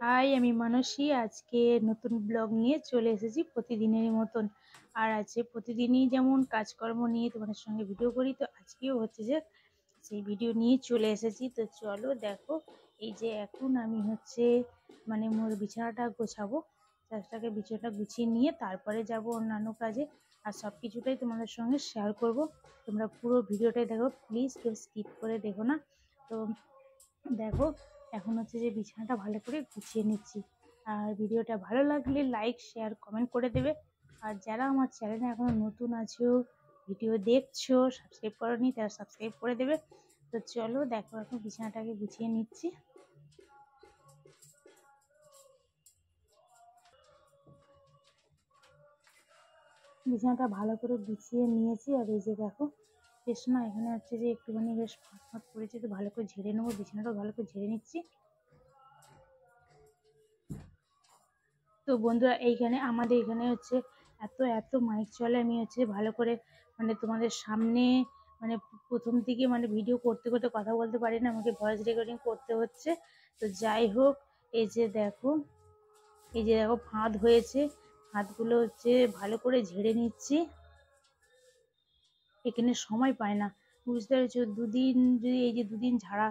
High, আমি মানসী। আজকে নতুন ব্লগ নিয়ে চলে এসেছি প্রতিদিনের মতন। আর আছে প্রতিদিনই যেমন কাজকর্ম নিয়ে তোমাদের সঙ্গে ভিডিও করি, তো আজকেও হচ্ছে যে সেই ভিডিও নিয়ে চলে এসেছি। তো চলো দেখো, এই যে এখন আমি হচ্ছে মোর বিছানাটা গোছাবো। চাষটাকে বিছানাটা গুছিয়ে নিয়ে তারপরে যাব অন্যান্য কাজে। আর সব কিছুটাই তোমাদের সঙ্গে শেয়ার করব। তোমরা পুরো ভিডিওটাই দেখো, প্লিজ কেউ স্কিপ করে দেখো না। তো দেখো, এখন হচ্ছে যে বিছানাটা ভালো করে গুছিয়ে নিচ্ছি। আর ভিডিওটা ভালো লাগলে লাইক শেয়ার কমেন্ট করে দেবে। আর যারা আমার চ্যানেলে এখনো নতুন আছো, ভিডিও দেখছো, সাবস্ক্রাইব করোনি, তারা সাবস্ক্রাইব করে দেবে। তো চলো দেখো, এখন বিছানাটাকে গুছিয়ে নিচ্ছি। বিছানাটা ভালো করে গুছিয়ে নিয়েছি। আর এই যে দেখো, বেশ না এখানে হচ্ছে যে একটুখানি বেশ ফাঁক ফাঁক পড়েছে, তো ভালো করে ঝেড়ে নেবো। বিছানাটাও ভালো করে ঝেড়ে নিচ্ছি। তো বন্ধুরা, এইখানে আমাদের এখানে হচ্ছে এত এত মাইক চলে, আমি হচ্ছে ভালো করে তোমাদের সামনে মানে প্রথম থেকে ভিডিও করতে করতে কথা বলতে পারি না, আমাকে ভয়েস রেকর্ডিং করতে হচ্ছে। তো যাই হোক, এই যে দেখো, এই যে দেখো ফাঁদ হয়েছে, ফাঁদগুলো হচ্ছে ভালো করে ঝেড়ে নিচ্ছি। এখানে সময় পায় না, বুঝতে পেরেছো? দুদিন যদি এই যে দুদিন ঝাড়া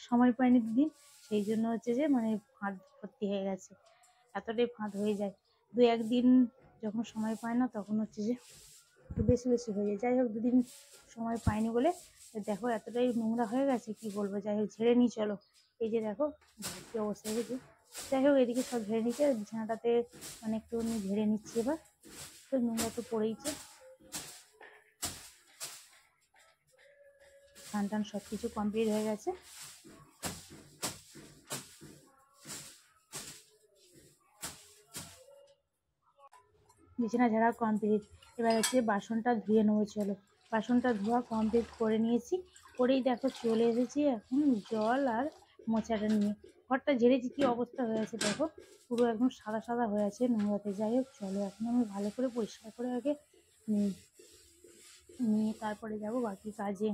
সময় পাইনি দুদিন, সেই জন্য হচ্ছে যে ফাঁদ ভর্তি হয়ে গেছে, এতটাই ফাঁদ হয়ে যায়। দু একদিন যখন সময় পায় না, তখন হচ্ছে যে একটু বেশি বেশি হয়ে যায়। যাই হোক, দুদিন সময় পাইনি বলে দেখো এতটাই নোংরা হয়ে গেছে, কি বলবো। যাই হোক, ঝেড়ে নিই চলো। এই যে দেখো কি অবস্থা হয়েছে। যাই হোক, এদিকে সব ঝেড়ে নিচ্ছে, বিছানাটাতে একটু ঝেড়ে নিচ্ছি এবার। তো নোংরা তো পড়েইছে। স্নান টান সব কিছু কমপ্লিট হয়ে গেছে। বিছানা ঝাড়া কমপ্লিট। এবার হচ্ছে বাসনটা ধুয়ে নেবো চলো। বাসনটা ধোয়া কমপ্লিট করে নিয়েছি, করেই দেখো চলে এসেছি এখন জল আর মোচাটা নিয়ে। ঘরটা ঝেড়েছি, কি অবস্থা হয়ে আছে দেখো, পুরো একদম সাদা সাদা হয়ে আছে নোংরাতে। যাই হোক চলো, এখন আমি ভালো করে পরিষ্কার করে আগে নিয়ে তারপরে যাব বাকি কাজে।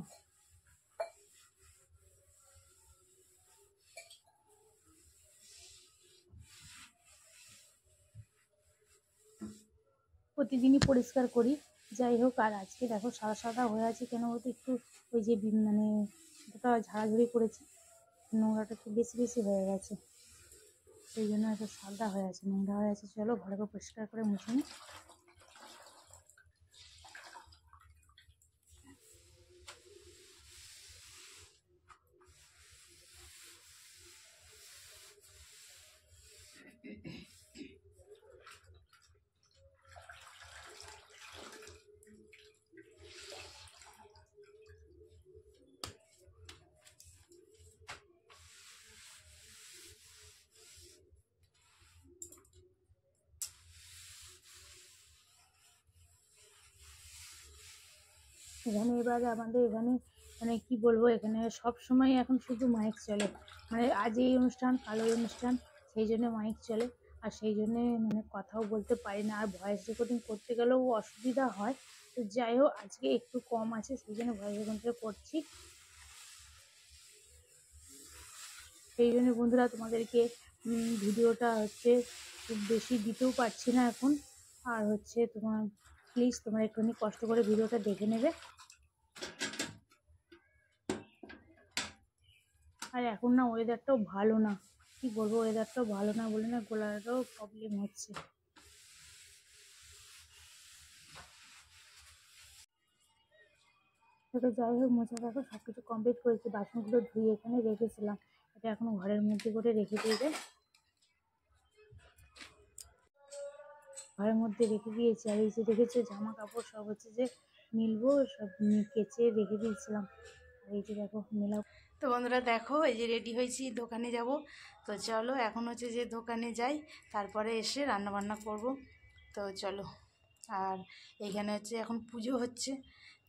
প্রতিদিনই পরিষ্কার করি। যাই হোক, আর আজকে দেখো সাদা সাদা হয়ে আছে কেন বলতে, একটু ওই যে যেটা ঝাড়াঝুড়ি করেছি, নোংরাটা একটু বেশি বেশি হয়ে গেছে, সেই জন্য একটু সাদা হয়ে আছে, নোংরা হয়ে আছে। চলো ভালো করে পরিষ্কার করে মুছে নিই। এখানে এবার আমাদের এখানে কি বলবো, এখানে সব সময় এখন শুধু মাইক চলে, আজ এই অনুষ্ঠান কাল ওই অনুষ্ঠান, সেই জন্য মাইক চলে। আর সেই জন্যে কথাও বলতে পারি না, আর ভয়েস রেকর্ডিং করতে গেলেও অসুবিধা হয়। তো যাই হোক, আজকে একটু কম আছে, সেই জন্য ভয়েস রেকর্ডিংটা করছি। সেই জন্য বন্ধুরা, তোমাদেরকে ভিডিওটা হচ্ছে খুব বেশি দিতেও পারছি না এখন। আর হচ্ছে প্লিজ তোমরা একটুখানি কষ্ট করে ভিডিওটা দেখে নেবে। আর এখন না ওয়েদারটাও ভালো না, কি বলবো, ওয়েদারটাও ভালো না বলে না গলাটাও প্রবলেম হচ্ছে। তো যাই হোক, মোছা দেখো সব কিছু কমপ্লিট করেছি, বাসনগুলো ধুয়ে এখানে রেখেছিলাম, এটা এখন ঘরের মধ্যে করে রেখে দিয়ে যায়, ঘরের মধ্যে রেখে দিয়েছি। আর এই যে দেখেছো, জামা কাপড় সব হচ্ছে যে মিলবো, সব কেচে রেখে দিয়েছিলাম। আর এই যে দেখো মেলা। তো বন্ধুরা দেখো, এই যে রেডি হয়েছি, দোকানে যাব। তো চলো এখন হচ্ছে যে দোকানে যাই, তারপরে এসে রান্না বান্না করব। তো চলো। আর এইখানে হচ্ছে এখন পুজো হচ্ছে,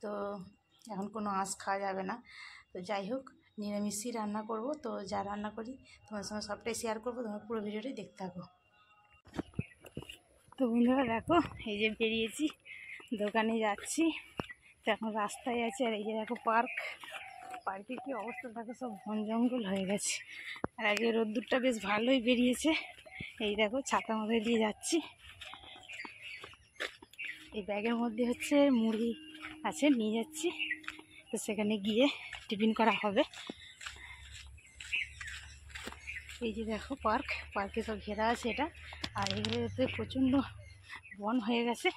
তো এখন কোনো আঁশ খাওয়া যাবে না। তো যাই হোক, নিরামিষই রান্না করব। তো যা রান্না করি তোমার সঙ্গে সবটাই শেয়ার করবো, তোমার পুরো ভিডিওটাই দেখতে থাকো। তো বন্ধুরা দেখো, এই যে বেরিয়েছি, দোকানে যাচ্ছি। তো এখন রাস্তায় আছে। আর এই যে দেখো পার্ক, পার্কের কি অবস্থা দেখো, সব বন জঙ্গল হয়ে গেছে। আর আজকে রোদ্দুরটা বেশ ভালোই বেরিয়েছে। এই দেখো ছাতা মাথায় দিয়ে যাচ্ছি। এই ব্যাগের মধ্যে হচ্ছে মুড়ি আছে, নিয়ে যাচ্ছি। তো সেখানে গিয়ে টিফিন করা হবে। এই যে দেখো পার্কে সব ঘেরা আছে এটা। আর এগুলোতে প্রচণ্ড বন হয়ে গেছে।